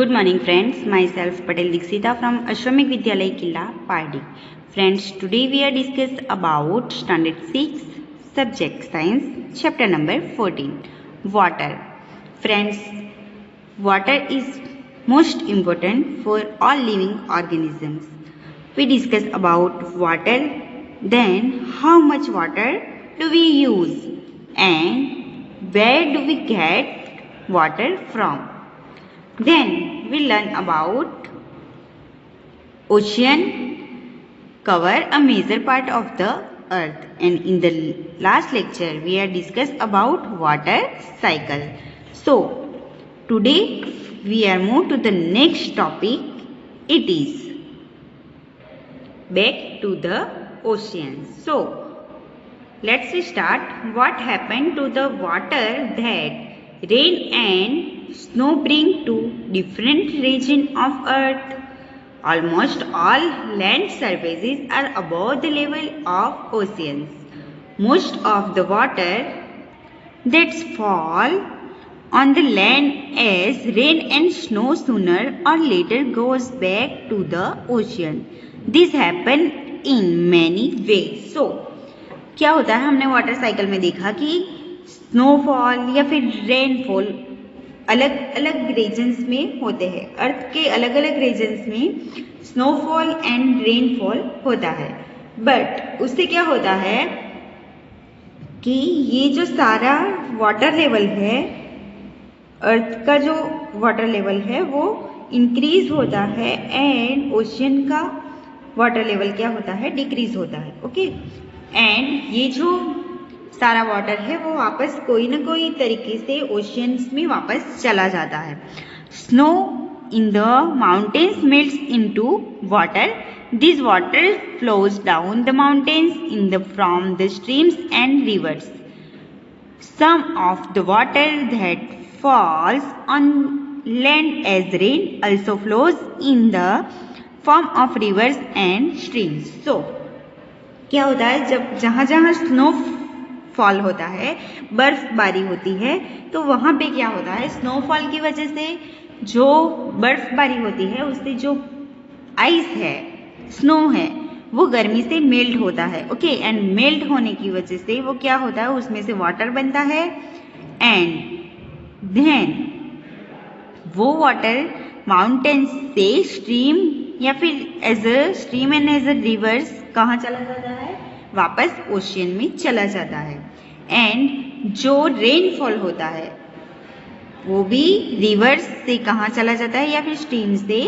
Good morning friends, myself Patel Dixita from Ashramik Vidyalay Killa, Pardi. Friends, today we are discuss about standard 6 subject science chapter number 14 water. Friends, water is most important for all living organisms. We discuss about water, then how much water do we use and where do we get water from. Then we learn about ocean cover a major part of the earth, and in the last lecture we are discussed about water cycle. So today we are moved to the next topic. It is back to the oceans. So let's start. What happened to the water that rain and snow bring to different regions of earth? Almost all land surfaces are above the level of oceans. Most of the water that fall on the land as rain and snow sooner or later goes back to the ocean. This happen in many ways. So क्या होता है, हमने water cycle में देखा कि snowfall या फिर rainfall अलग अलग रीजन्स में होते हैं. अर्थ के अलग अलग रीजन्स में स्नोफॉल एंड रेनफॉल होता है. बट उससे क्या होता है कि ये जो सारा वाटर लेवल है, अर्थ का जो वाटर लेवल है वो इंक्रीज होता है एंड ओशियन का वाटर लेवल क्या होता है, डिक्रीज होता है. ओके, एंड ये जो सारा वाटर है वो वापस कोई ना कोई तरीके से ओशियंस में वापस चला जाता है. Snow in the mountains melts into water. This water flows down the mountains in the from the streams and rivers. Some of the water that falls on land as rain also flows in the form of rivers and streams. So क्या होता है, जब जहाँ जहाँ snow fall होता है, बर्फबारी होती है, तो वहाँ पे क्या होता है, स्नोफॉल की वजह से जो बर्फबारी होती है उससे जो आइस है, स्नो है, वो गर्मी से मेल्ट होता है. ओके, एंड मेल्ट होने की वजह से वो क्या होता है, उसमें से वाटर बनता है एंड देन वो वाटर माउंटेन से स्ट्रीम या फिर as a stream and as a rivers कहाँ चला जाता है, वापस ओशियन में चला जाता है. एंड जो रेनफॉल होता है वो भी रिवर्स से कहाँ चला जाता है या फिर स्ट्रीम से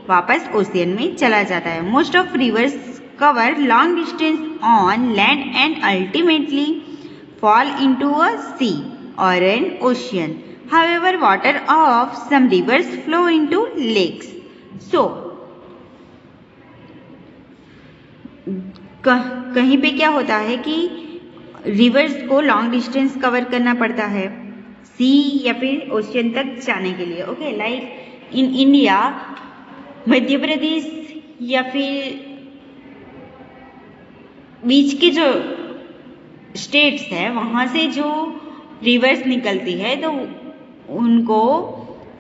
वापस ओशियन में चला जाता है. Most of rivers cover long distance on land and ultimately fall into a sea or an ocean. However, water of some rivers flow into lakes. So, कहीं पे क्या होता है कि रिवर्स को लॉन्ग डिस्टेंस कवर करना पड़ता है सी या फिर ओशियन तक जाने के लिए. Okay, like in India, Madhya Pradesh या फिर बीच के जो स्टेट्स है वहाँ से जो रिवर्स निकलती है तो उनको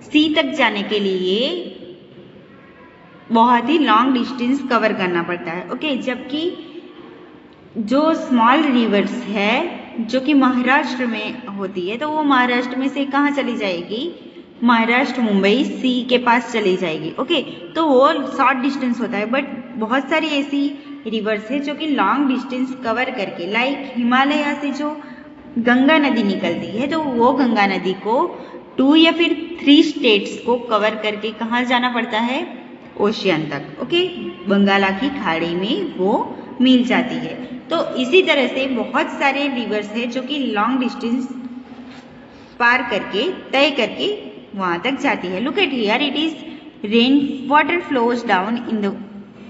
सी तक जाने के लिए बहुत ही लॉन्ग डिस्टेंस कवर करना पड़ता है. ओके, जबकि जो स्मॉल रिवर्स है जो कि महाराष्ट्र में होती है तो वो महाराष्ट्र में से कहाँ चली जाएगी, महाराष्ट्र मुंबई सी के पास चली जाएगी. ओके, तो वो शॉर्ट डिस्टेंस होता है. बट बहुत सारी ऐसी रिवर्स है जो कि लॉन्ग डिस्टेंस कवर करके, लाइक हिमालय से जो गंगा नदी निकलती है तो वो गंगा नदी को 2 या फिर 3 स्टेट्स को कवर करके कहाँ जाना पड़ता है, ओशियन तक. ओके, बंगाला की खाड़ी में वो मिल जाती है. तो इसी तरह से बहुत सारे रिवर्स है जो कि लॉन्ग डिस्टेंस पार करके तय करके वहाँ तक जाती है. Look at here, it is rain water flows down in the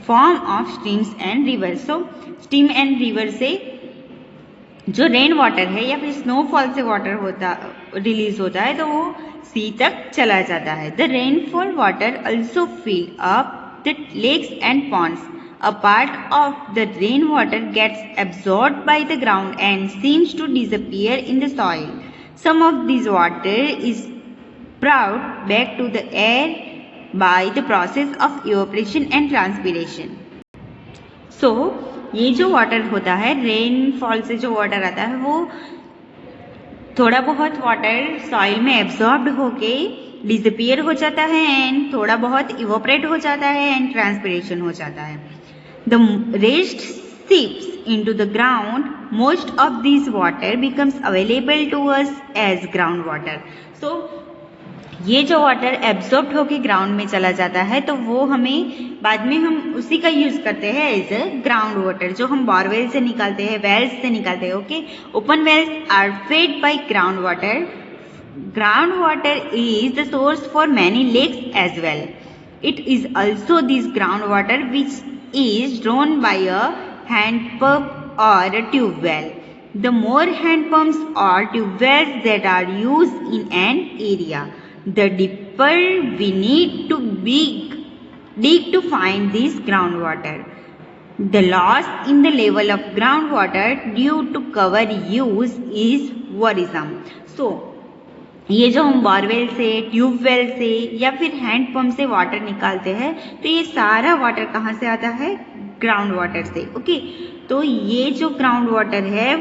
form of streams and reverse. So stream and river से जो रेन वाटर है या फिर स्नोफॉल से वाटर होता रिलीज होता है तो वो सी तक चला जाता है. The rainfall water also fill up the lakes and ponds. A part of the rain water gets absorbed by the ground and seems to disappear in the soil. Some of this water is brought back to the air by the process of evaporation and transpiration. So ये जो water होता है, rainfall से जो water आता है वो थोड़ा बहुत वाटर सॉइल में एब्जॉर्ब्ड होके डिसअपियर हो जाता है एंड थोड़ा बहुत इवोपरेट हो जाता है एंड ट्रांसपिरेशन हो जाता है. The rest seeps into the ground. Most of this water becomes available to us as groundwater. So ये जो वाटर एब्जॉर्ब होके ग्राउंड में चला जाता है तो वो हमें बाद में हम उसी का यूज करते हैं एज अ ग्राउंड वाटर, जो हम बोरवेल से निकालते हैं, वेल्स से निकालते हैं. Okay, open wells are fed by ground water. Ground water is the source for many lakes as well. It is also this ground water which is drawn by a hand pump or a tube well. The more hand pumps or tube wells that are used in an area, the deeper we need to dig to find this groundwater. The loss in the level of groundwater due to cover use is worrisome. So, ये जो हम borewell से, tubewell से या फिर hand pump से water निकालते हैं तो ये सारा वाटर कहाँ से आता है? ग्राउंड वाटर से. ओके, तो ये जो ग्राउंड वाटर है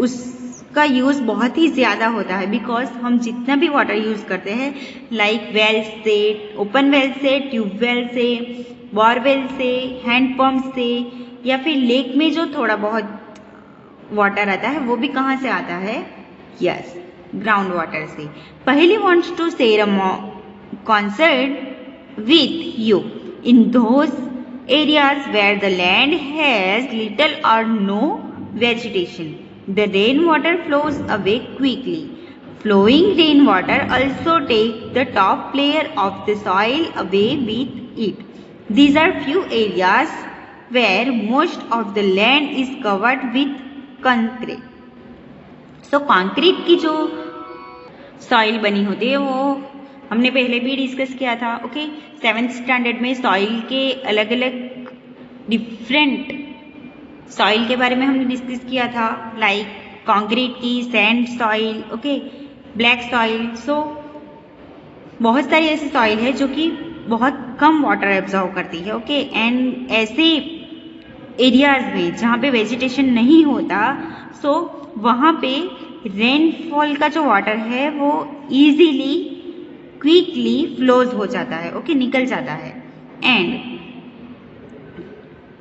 उसका यूज़ बहुत ही ज़्यादा होता है बिकॉज हम जितना भी वाटर यूज़ करते हैं लाइक वेल से, ओपन वेल से, ट्यूबवेल से, बोरवेल से, हैंड पंप से या फिर लेक में जो थोड़ा बहुत वाटर आता है वो भी कहाँ से आता है? यस, ग्राउंड वाटर से. पहली wants to share a concert with you in those areas where the land has little or no vegetation. The rainwater flows away quickly. Flowing rainwater also takes the top layer of the soil away with it. These are few areas where most of the land is covered with concrete. So concrete की जो soil बनी होती है वो हमने पहले भी discuss किया था. ओके, 7th स्टैंडर्ड में सॉइल के अलग अलग डिफरेंट सॉइल के बारे में हमने डिस्कस किया था, लाइक कंक्रीट की, sand soil, okay, black soil. So बहुत सारी ऐसी सॉइल है जो कि बहुत कम वाटर एब्जॉर्व करती है. ओके, एंड ऐसे एरियाज में जहाँ पे वेजिटेशन नहीं होता सो वहाँ पे रेनफॉल का जो वाटर है वो इजीली क्विकली फ्लोज हो जाता है. ओके, निकल जाता है. एंड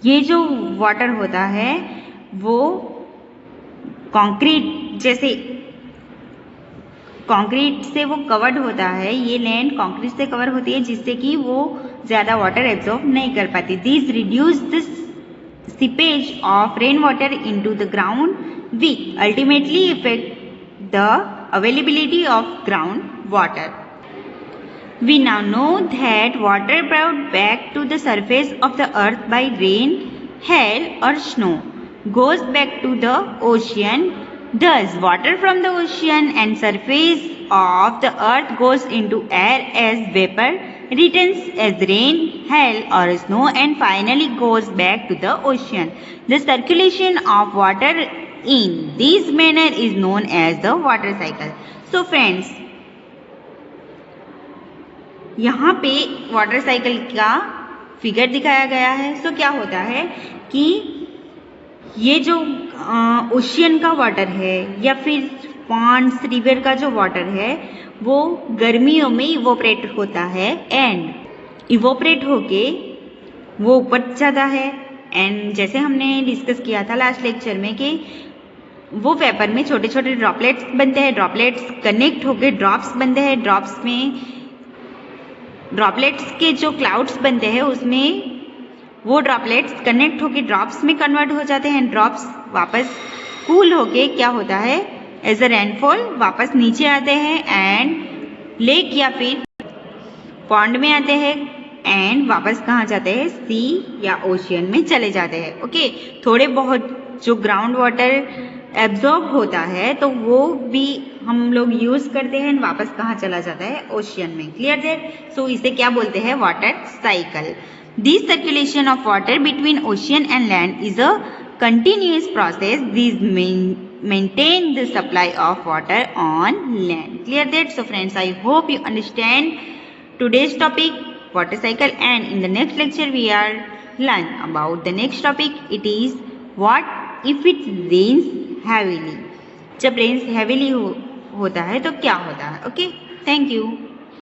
ये जो वाटर होता है वो कंक्रीट जैसे कंक्रीट से वो कवर्ड होता है. ये लैंड कंक्रीट से कवर होती है जिससे कि वो ज़्यादा वाटर एब्जॉर्ब नहीं कर पाती. This reduce the seepage of rain water into the ground which ultimately affect the availability of groundwater. We now know that water brought back to the surface of the earth by rain, hail or snow goes back to the ocean. Thus, water from the ocean and surface of the earth goes into air as vapor, returns as rain, hail or snow and finally goes back to the ocean. The circulation of water in this manner is known as the water cycle. So friends, यहाँ पे water cycle का figure दिखाया गया है. सो क्या होता है कि ये जो ओशियन का वाटर है या फिर पॉन्ड्स, रिवर का जो वाटर है वो गर्मियों में इवोपरेट होता है एंड इवोपरेट होके वो ऊपर जाता है. एंड जैसे हमने डिस्कस किया था लास्ट लेक्चर में कि वो वेपर में छोटे छोटे ड्रॉपलेट्स बनते हैं, ड्रॉपलेट्स कनेक्ट होकर ड्रॉप्स बनते हैं, ड्रॉप्स में ड्रॉपलेट्स के जो क्लाउड्स बनते हैं उसमें वो ड्रॉपलेट्स कनेक्ट होकर ड्रॉप्स में कन्वर्ट हो जाते हैं. ड्रॉप्स वापस कूल होके क्या होता है एज अ रेनफॉल वापस नीचे आते हैं एंड लेक या फिर पॉन्ड में आते हैं एंड वापस कहाँ जाते हैं? सी या ओशियन में चले जाते हैं. ओके, थोड़े बहुत जो ग्राउंड वाटर एब्जॉर्ब होता है तो वो भी हम लोग यूज करते हैं वापस कहाँ चला जाता है? ओशियन में. Clear there? सो इसे क्या बोलते हैं? Water cycle. This circulation of water between ocean and land is a continuous process. These maintain the supply of water on land. Clear that? So friends, I hope you understand today's topic water cycle, and in the next lecture we are learn about the next topic. It is what if it rains heavily. जब rains heavily होता है तो क्या होता है. Okay, thank you.